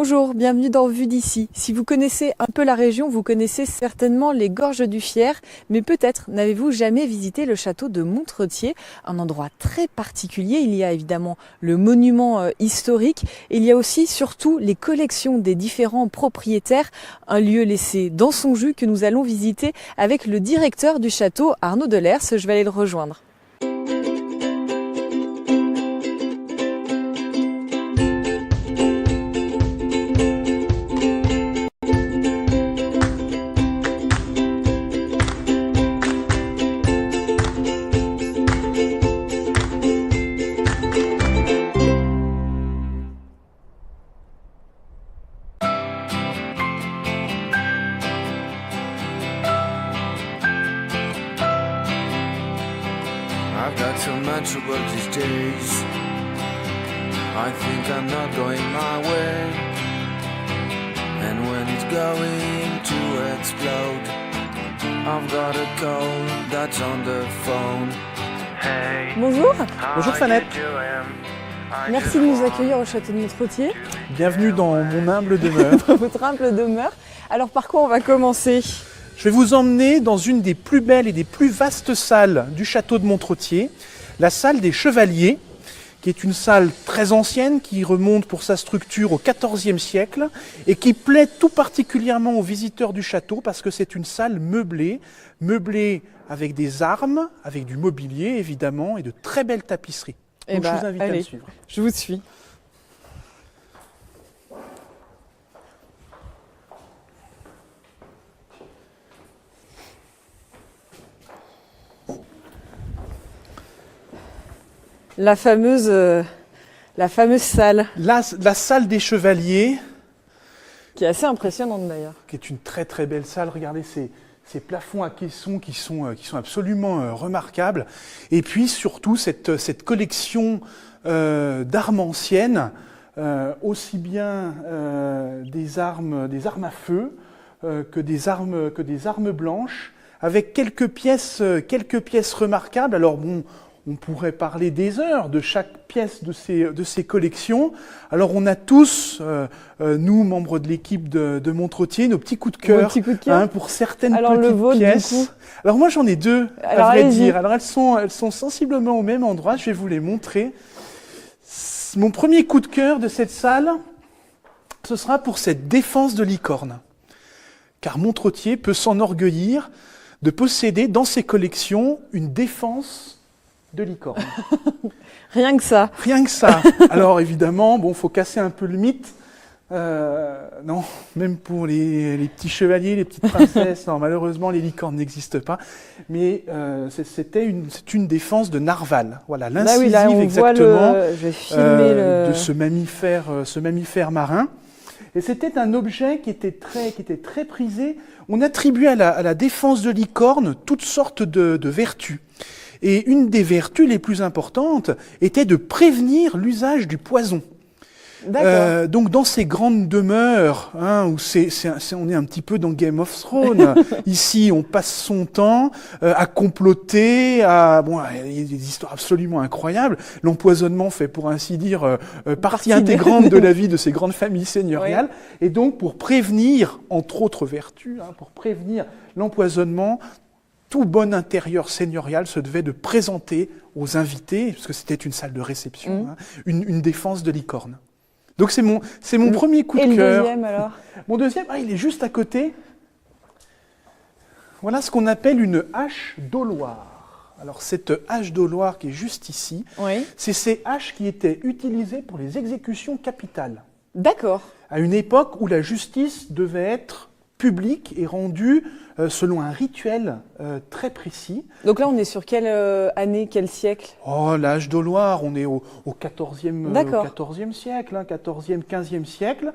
Bonjour, bienvenue dans Vue d'ici. Si vous connaissez un peu la région, vous connaissez certainement les gorges du Fier, mais peut-être n'avez-vous jamais visité le château de Montretier, un endroit très particulier. Il y a évidemment le monument historique, et il y a aussi surtout les collections des différents propriétaires, un lieu laissé dans son jus que nous allons visiter avec le directeur du château, Arnaud Delers. Je vais aller le rejoindre. I've got so much to work these days. I think I'm not going my way. And when it's going to explode, I've got a call that's on the phone. Hey, Bonjour, Bonjour Fanette, merci de nous accueillir au château de Montretier, bienvenue dans mon humble demeure. votre humble demeure. Alors par quoi on va commencer ? Je vais vous emmener dans une des plus belles et des plus vastes salles du château de Montretier, la salle des Chevaliers, qui est une salle très ancienne qui remonte pour sa structure au XIVe siècle et qui plaît tout particulièrement aux visiteurs du château parce que c'est une salle meublée avec des armes, avec du mobilier évidemment et de très belles tapisseries. Donc je vous invite à me suivre. Je vous suis. La fameuse salle, La salle des Chevaliers, qui est assez impressionnante d'ailleurs. qui est une très très belle salle. Regardez ces plafonds à caissons qui sont absolument remarquables. Et puis surtout cette collection d'armes anciennes, aussi bien des armes à feu que des armes blanches, avec quelques pièces remarquables. Alors bon, on pourrait parler des heures de chaque pièce de ces collections. Alors on a tous, nous, membres de l'équipe de Montretier, nos petits coups de cœur, pour certaines Alors, le petites vôtre, pièces. du coup. Alors moi j'en ai deux, Alors, à vrai allez-y. dire. Alors elles sont sensiblement au même endroit, je vais vous les montrer. Mon premier coup de cœur de cette salle, ce sera pour cette défense de licorne. Car Montretier peut s'enorgueillir de posséder dans ses collections une défense de licorne. Rien que ça. Rien que ça. Alors évidemment, bon, faut casser un peu le mythe. Non, même pour les petits chevaliers, les petites princesses, non, malheureusement les licornes n'existent pas. Mais c'est une défense de narval. Voilà, l'incisive là, on exactement voit je vais filmer de ce mammifère marin. Et c'était un objet qui était très prisé. On attribuait à la défense de licorne toutes sortes de vertus. Et une des vertus les plus importantes était de prévenir l'usage du poison. D'accord. Donc dans ces grandes demeures, où on est un petit peu dans Game of Thrones. Ici, on passe son temps à comploter, il y a des histoires absolument incroyables. L'empoisonnement fait, pour ainsi dire, partie intégrante de la vie de ces grandes familles seigneuriales. Oui. Et donc, pour prévenir, entre autres vertus, pour prévenir l'empoisonnement, tout bon intérieur seigneurial se devait de présenter aux invités, parce que c'était une salle de réception, une défense de licorne. Donc c'est mon premier coup de cœur. Et le deuxième alors ? Mon deuxième, il est juste à côté. Voilà ce qu'on appelle une hache d'Auloir. Alors cette hache d'Auloir qui est juste ici, c'est ces haches qui étaient utilisées pour les exécutions capitales. D'accord. À une époque où la justice devait être publique et rendue selon un rituel très précis. Donc là, on est sur quelle année, quel siècle ? Oh, l'âge d'Auloir, on est au XIVe siècle, 14e, 15e siècle.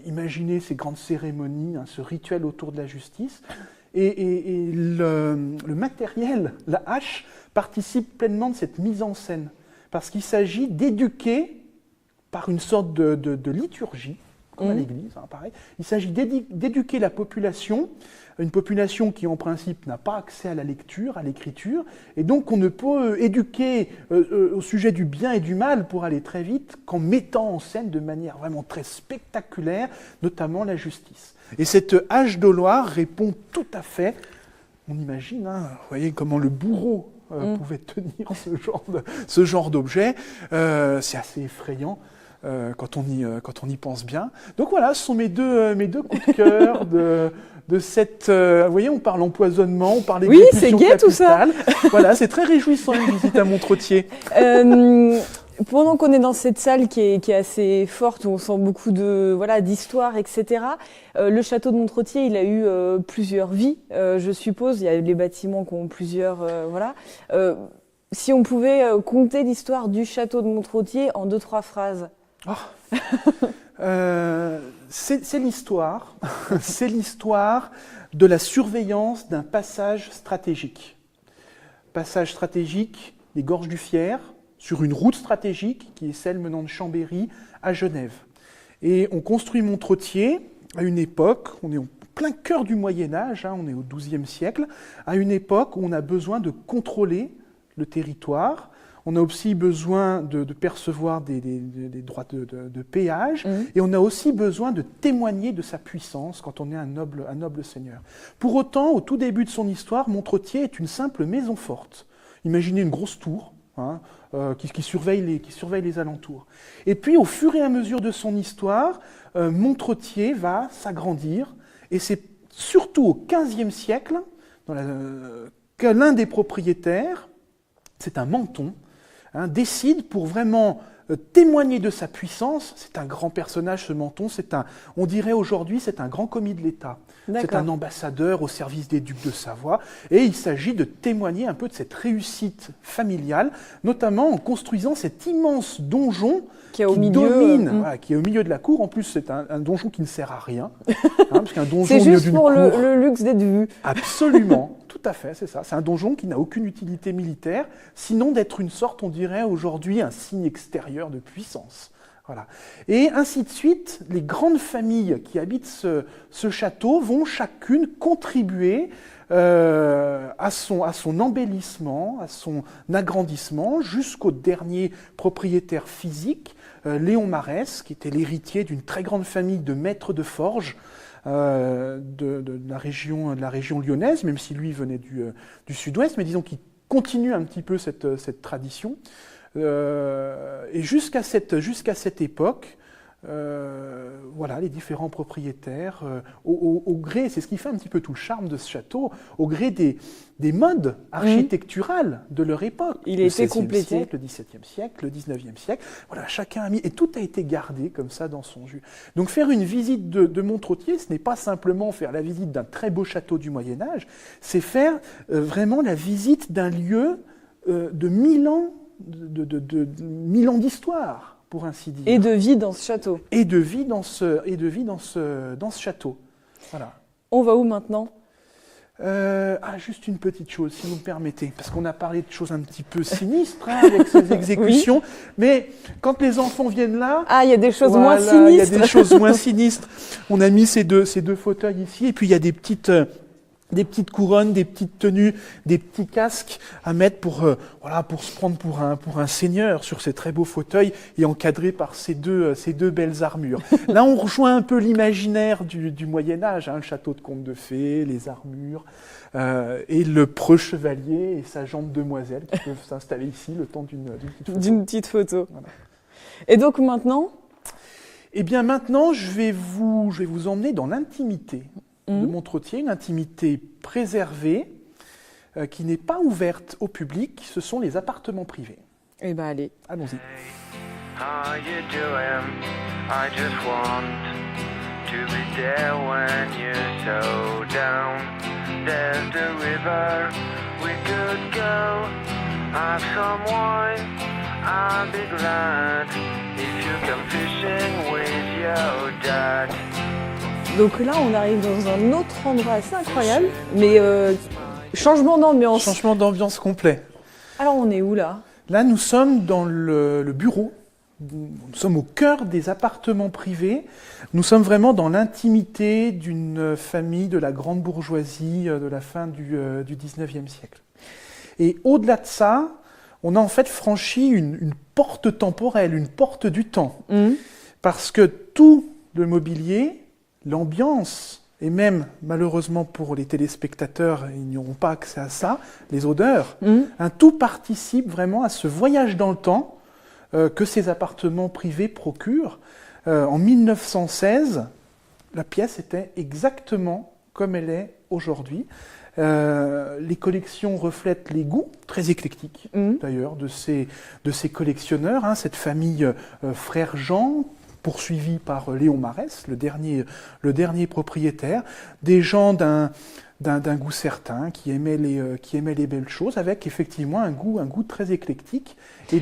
Imaginez ces grandes cérémonies, ce rituel autour de la justice. Et le matériel, la hache, participe pleinement de cette mise en scène. Parce qu'il s'agit d'éduquer par une sorte de liturgie, comme à l'église, hein, pareil. Il s'agit d'éduquer la population, une population qui en principe n'a pas accès à la lecture, à l'écriture, et donc on ne peut éduquer au sujet du bien et du mal, pour aller très vite, qu'en mettant en scène de manière vraiment très spectaculaire, notamment la justice. Et cette hache de Loire répond tout à fait, on imagine, hein, vous voyez comment le bourreau pouvait tenir ce genre d'objet, c'est assez effrayant. Quand on y pense bien. Donc voilà, ce sont mes deux coups de cœur de cette... vous voyez, on parle empoisonnement, on parle oui, c'est exécution gai tout ça. Voilà, c'est très réjouissant une visite à Montretier. Pendant qu'on est dans cette salle qui est assez forte, où on sent beaucoup d'histoire, etc., le château de Montretier, il a eu plusieurs vies, je suppose. Il y a les bâtiments qui ont plusieurs... si on pouvait compter l'histoire du château de Montretier en 2-3 phrases. Oh. C'est l'histoire, c'est l'histoire de la surveillance d'un passage stratégique. Passage stratégique des Gorges du Fier, sur une route stratégique qui est celle menant de Chambéry à Genève. Et on construit Montretier à une époque, on est en plein cœur du Moyen-Âge, hein, on est au XIIe siècle, à une époque où on a besoin de contrôler le territoire. On a aussi besoin de percevoir des droits de péage, et on a aussi besoin de témoigner de sa puissance quand on est un noble seigneur. Pour autant, au tout début de son histoire, Montretier est une simple maison forte. Imaginez une grosse tour hein, qui surveille les alentours. Et puis, au fur et à mesure de son histoire, Montretier va s'agrandir, et c'est surtout au XVe siècle que l'un des propriétaires, c'est un Menton, décide pour vraiment témoigner de sa puissance. C'est un grand personnage, ce Menton. On dirait aujourd'hui, c'est un grand commis de l'État. C'est un ambassadeur au service des ducs de Savoie. Et il s'agit de témoigner un peu de cette réussite familiale, notamment en construisant cet immense donjon qui est au milieu de la cour. En plus, c'est un donjon qui ne sert à rien. Parce qu'un donjon c'est juste pour le luxe d'être vu. Absolument. Tout à fait, c'est ça. C'est un donjon qui n'a aucune utilité militaire, sinon d'être une sorte, on dirait aujourd'hui, un signe extérieur de puissance. Voilà. Et ainsi de suite, les grandes familles qui habitent ce château vont chacune contribuer à son embellissement, à son agrandissement, jusqu'au dernier propriétaire physique, Léon Marès, qui était l'héritier d'une très grande famille de maîtres de forge, de la région lyonnaise, même si lui venait du sud-ouest, mais disons qu'il continue un petit peu cette tradition. Et jusqu'à cette époque, voilà, les différents propriétaires, au gré, c'est ce qui fait un petit peu tout le charme de ce château, au gré des modes architecturales de leur époque. Il a été complété. Le XVIIe siècle, le XIXe siècle, voilà, chacun a mis, et tout a été gardé comme ça dans son jus. Donc faire une visite de Montretier, ce n'est pas simplement faire la visite d'un très beau château du Moyen-Âge, c'est faire vraiment la visite d'un lieu de 1000 ans, de 1000 ans d'histoire, pour ainsi dire. Et de vie dans ce château. Et de vie dans ce château. Voilà. On va où maintenant ? Juste une petite chose, si vous me permettez, parce qu'on a parlé de choses un petit peu sinistres avec ces exécutions, oui. Mais quand les enfants viennent là... il y a des choses moins sinistres. Il y a des choses moins sinistres. On a mis ces deux fauteuils ici, et puis il y a des petites couronnes, des petites tenues, des petits casques à mettre pour se prendre pour un seigneur sur ces très beaux fauteuils et encadrés par ces deux belles armures. Là, on rejoint un peu l'imaginaire du Moyen-Âge, le château de conte de fées, les armures, et le preux chevalier et sa jante demoiselle qui peuvent s'installer ici le temps d'une petite photo. Voilà. Et donc maintenant ? Eh bien maintenant, je vais vous emmener dans l'intimité de Montretier, une intimité préservée, qui n'est pas ouverte au public, ce sont les appartements privés. Eh bien allez. Allons-y. How you doing? I just want to be there when you're so down. There's the river we could go. Have some wine, I'll be glad if you come fishing with your dad. Donc là, on arrive dans un autre endroit assez incroyable, mais changement d'ambiance. Changement d'ambiance complet. Alors, on est où là ? Là, nous sommes dans le bureau Nous sommes au cœur des appartements privés. Nous sommes vraiment dans l'intimité d'une famille de la grande bourgeoisie de la fin du 19e siècle. Et au-delà de ça, on a en fait franchi une porte temporelle, une porte du temps. Parce que tout le mobilier, l'ambiance, et même malheureusement pour les téléspectateurs, ils n'auront pas accès à ça, les odeurs, tout participe vraiment à ce voyage dans le temps que ces appartements privés procurent. En 1916, la pièce était exactement comme elle est aujourd'hui. Les collections reflètent les goûts très éclectiques d'ailleurs de ces collectionneurs, cette famille frère Jean, poursuivi par Léon Marès, le dernier propriétaire, des gens d'un goût certain, qui aimaient les belles choses, avec effectivement un goût très éclectique.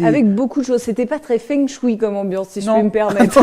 Avec beaucoup de choses. C'était pas très feng shui comme ambiance, si je peux me permettre.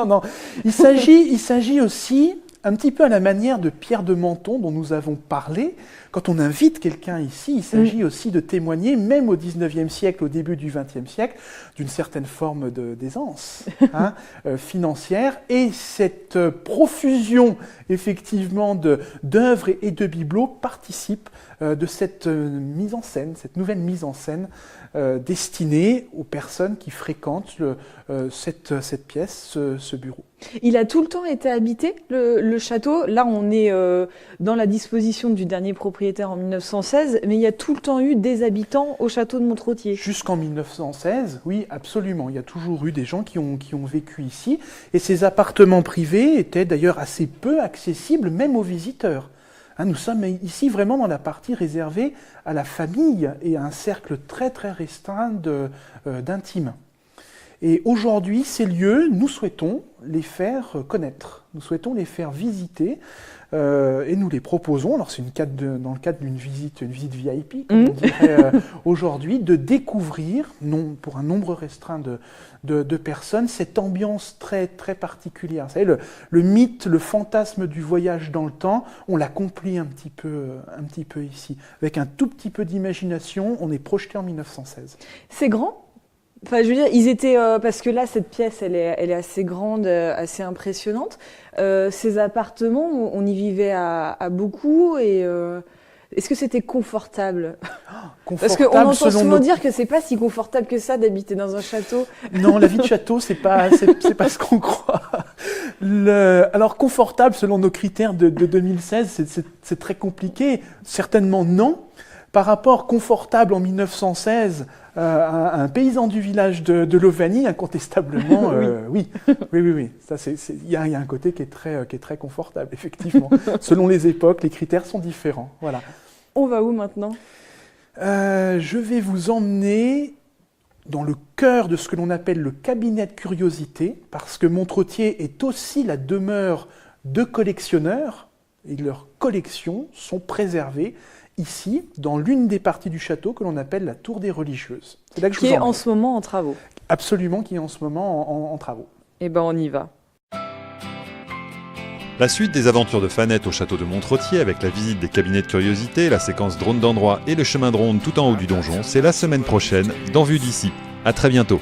Non. Il s'agit aussi, un petit peu à la manière de Pierre de Menton, dont nous avons parlé. Quand on invite quelqu'un ici, il s'agit aussi de témoigner, même au XIXe siècle, au début du XXe siècle, d'une certaine forme d'aisance financière. Et cette profusion, effectivement, d'œuvres et de bibelots participe de cette mise en scène, cette nouvelle mise en scène destinée aux personnes qui fréquentent cette pièce, ce bureau. Il a tout le temps été habité, le château. Là, on est dans la disposition du dernier propriétaire en 1916, mais il y a tout le temps eu des habitants au château de Montrottier. Jusqu'en 1916, oui, absolument. Il y a toujours eu des gens qui ont vécu ici. Et ces appartements privés étaient d'ailleurs assez peu accessibles, même aux visiteurs. Nous sommes ici vraiment dans la partie réservée à la famille et à un cercle très très restreint d'intimes. Et aujourd'hui, ces lieux, nous souhaitons les faire connaître, nous souhaitons les faire visiter et nous les proposons, alors c'est dans le cadre d'une visite VIP, comme on dirait aujourd'hui, de découvrir, pour un nombre restreint de personnes, cette ambiance très, très particulière. Vous savez, le mythe, le fantasme du voyage dans le temps, on l'accomplit un petit peu ici. Avec un tout petit peu d'imagination, on est projeté en 1916. C'est grand ? Enfin, je veux dire, ils étaient parce que là, cette pièce, elle est assez grande, assez impressionnante. Ces appartements, on y vivait à beaucoup et est-ce que c'était confortable ? Parce qu'on entend souvent dire que c'est pas si confortable que ça d'habiter dans un château. Non, la vie de château, c'est pas ce qu'on croit. Alors confortable, selon nos critères de 2016, c'est très compliqué. Certainement non. Par rapport confortable en 1916 à un paysan du village de Lovanie, incontestablement, oui. Il y a un côté qui est très confortable, effectivement. Selon les époques, les critères sont différents. Voilà. On va où maintenant ? Je vais vous emmener dans le cœur de ce que l'on appelle le cabinet de curiosité, parce que Montrottier est aussi la demeure de collectionneurs, et leurs collections sont préservées ici, dans l'une des parties du château que l'on appelle la tour des religieuses. C'est là que je vous emmène. Qui est en ce moment en travaux. Absolument, qui est en ce moment en travaux. Eh ben, on y va. La suite des aventures de Fanette au château de Montrottier, avec la visite des cabinets de curiosité, la séquence drone d'endroit et le chemin de ronde tout en haut du donjon, c'est la semaine prochaine, dans Vue d'ici. À très bientôt.